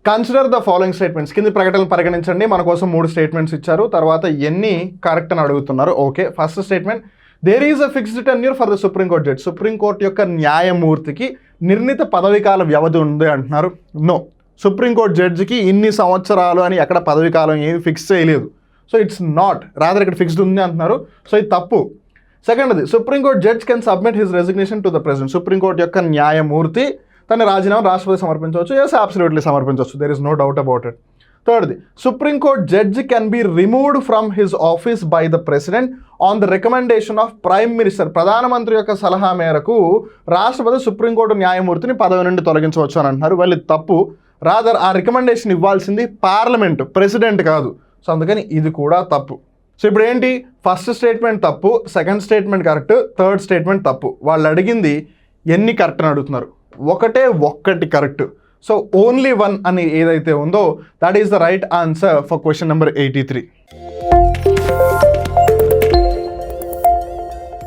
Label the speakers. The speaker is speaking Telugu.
Speaker 1: Consider the following statements. కింది ప్రకటనలు పరిగణించండి. మన కోసం 3 స్టేట్మెంట్స్ ఇచ్చారు. తర్వాత ఎన్ని కరెక్ట్ అని అడుగుతున్నారు. Okay, first statement, there is a fixed tenure for the Supreme Court judge. Supreme Court యొక్క న్యాయమూర్తికి నిర్ణీత పదవీకాల వ్యవధి ఉంది అంటున్నారు. నో, సుప్రీంకోర్టు జడ్జికి ఇన్ని సంవత్సరాలు అని ఎక్కడ పదవీకాలం ఏమి ఫిక్స్ చేయలేదు. సో ఇట్స్ నాట్, రాదర్ ఇక్కడ ఫిక్స్డ్ ఉంది అంటున్నారు. సో ఇది తప్పు. సెకండ్ది, supreme court judge can submit his resignation to the president. Supreme court యొక్క న్యాయమూర్తి తన రాజీనామా రాష్ట్రపతి సమర్పించవచ్చు. ఎస్, అబ్సల్యూట్లీ సమర్పించవచ్చు. There is no doubt about it. థర్డ్ది, supreme court judge can be removed from his office by the president on the recommendation of prime minister. ప్రధానమంత్రి యొక్క సలహా మేరకు రాష్ట్రపతి సుప్రీంకోర్టు న్యాయమూర్తిని పదవి నుండి తొలగించవచ్చు అని అంటున్నారు. వాళ్ళు తప్పు. రాదర్ ఆ రికమెండేషన్ ఇవ్వాల్సింది పార్లమెంట్, ప్రెసిడెంట్ కాదు. సో అందుకని ఇది కూడా తప్పు. సో ఇప్పుడు ఏంటి, ఫస్ట్ స్టేట్మెంట్ తప్పు, second statement correct, third statement తప్పు. వాళ్ళు అడిగింది ఎన్ని కరెక్ట్ అని అడుగుతున్నారు. ఒక్కటి కరెక్ట్. సో ఓన్లీ 1 అని ఏదైతే ఉందో that is the right answer for question number 83.